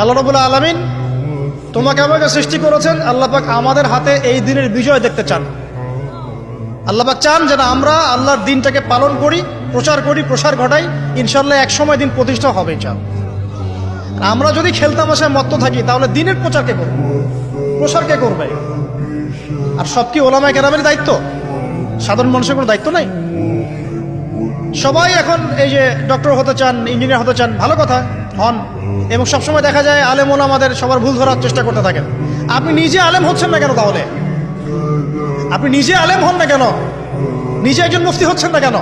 আল্লাহ রাব্বুল আলামিন তোমাকে আমাকে সৃষ্টি করেছেন, আল্লাহ পাক আমাদের হাতে এই দিনের বিজয় দেখতে চান। আল্লাহ পাক চান যেন আমরা আল্লাহর দিনটাকে পালন করি, প্রচার করি, প্রসার ঘটাই। ইনশাআল্লাহ এক সময় দিন প্রতিষ্ঠা হবে ইনশাআল্লাহ। আমরা যদি খেলতামাশায় মত্ত থাকি তাহলে দিনের প্রচার কে করবে, প্রসার কে করবে? আর সব কি ওলামায়ে কেরামের দায়িত্ব? সাধারণ মানুষের কোনো দায়িত্ব নাই? সবাই এখন এই যে ডক্টর হতে চান, ইঞ্জিনিয়ার হতে চান, ভালো কথা, হন। এবং সবসময় দেখা যায় আলেম ওলামাদের সবার ভুল ধরার চেষ্টা করতে থাকেন। আপনি নিজে আলেম হচ্ছেন না কেন? তাহলে আপনি নিজে আলেম হন না কেন? নিজে একজন মুফতি হচ্ছেন না কেন?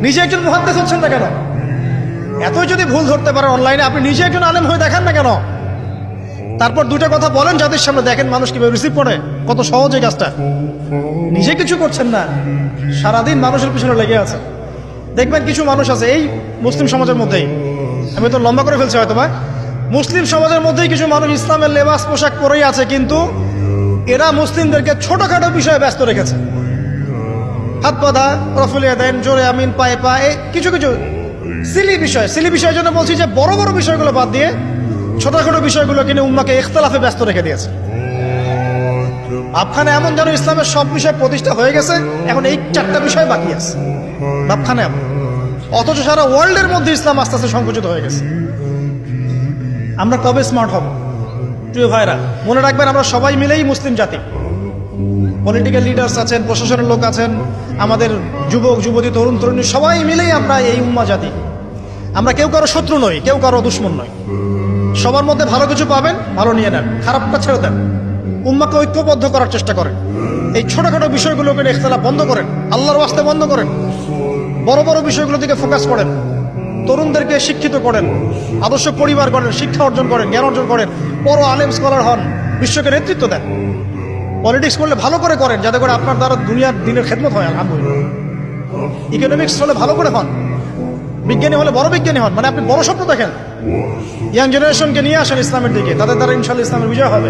নিজে একজন মুহাদ্দিস হচ্ছেন না কেন? এতই যদি ভুল ধরতে পারেন অনলাইনে, আপনি নিজে একজন আলেম হয়ে দেখান না কেন? তারপর দুটো কথা বলেন জাতির সামনে, দেখেন মানুষ কিভাবে রিসিভ করে। কত সহজ এই কাজটা। নিজে কিছু করছেন না, সারাদিন মানুষের পিছনে লেগে আছে। দেখবেন কিছু মানুষ আছে এই মুসলিম সমাজের মধ্যেই, আমি তো লম্বা করে ফেলছি হয়তো বা, মুসলিম সমাজের মধ্যেই কিছু মানুষ ইসলামের লেবাস পোশাক পরেই আছে, কিন্তু এরা মুসলিমদেরকে ছোটখাটো বিষয়ে ব্যস্ত রেখেছে। হাত বাঁধা, রফুলিয়া দেন, জোরে আমিন, পায়ে পায়ে, কিছু কিছু সিলি বিষয়ের জন্য বলছি যে বড় বড় বিষয়গুলো বাদ দিয়ে ছোটখাটো বিষয়গুলো কিনে উম্মাকে ইখতিলাফে ব্যস্ত রেখে দিয়েছে। ভাবখানে এমন যেন ইসলামের সব বিষয় প্রতিষ্ঠা হয়ে গেছে, এখন এই 4টা বিষয় বাকি আছে ভাবখানে এমন। অথচ সারা ওয়ার্ল্ডের মধ্যে ইসলাম আস্তে আস্তে সংকুচিত হয়ে গেছে। আমরা কবে স্মার্ট হব? প্রিয় ভাইরা, মনে রাখবেন আমরা সবাই মিলেই মুসলিম জাতি। পলিটিক্যাল লিডার্স আছেন, প্রশাসনের লোক আছেন, আমাদের যুবক যুবতী, তরুণ তরুণী, সবাই মিলেই আমরা এই উম্মা জাতি। আমরা কেউ কারো শত্রু নই, কেউ কারো দুশ্মন নই। সবার মধ্যে ভালো কিছু পাবেন, ভালো নিয়ে নেন, খারাপটা ছেড়ে দেন। উম্মাকে ঐক্যবদ্ধ করার চেষ্টা করেন। এই ছোটখাটো বিষয়গুলোকে ইখতিলাফ বন্ধ করেন, আল্লাহর ওয়াস্তে বন্ধ করেন। বড় বড় বিষয়গুলোর দিকে ফোকাস করেন। তরুণদেরকে শিক্ষিত করেন, আদর্শ পরিবার করেন, শিক্ষা অর্জন করেন, জ্ঞান অর্জন করেন, বড় আলেম স্কলার হন, বিশ্বকে নেতৃত্ব দেন। পলিটিক্স করলে ভালো করে করেন, যাতে করে আপনার দ্বারা দুনিয়ার দিনের খেদমত হয়। আলহামদুলিল্লাহ। ইকোনমিক্স হলে ভালো করে হন, বিজ্ঞানী হলে বড় বিজ্ঞানী হন, মানে আপনি বড় স্বপ্ন দেখেন। ইয়াং জেনারেশনকে নিয়ে আসেন ইসলামের দিকে, তাদের দ্বারা ইনশাআল্লাহ ইসলামের বিজয় হবে।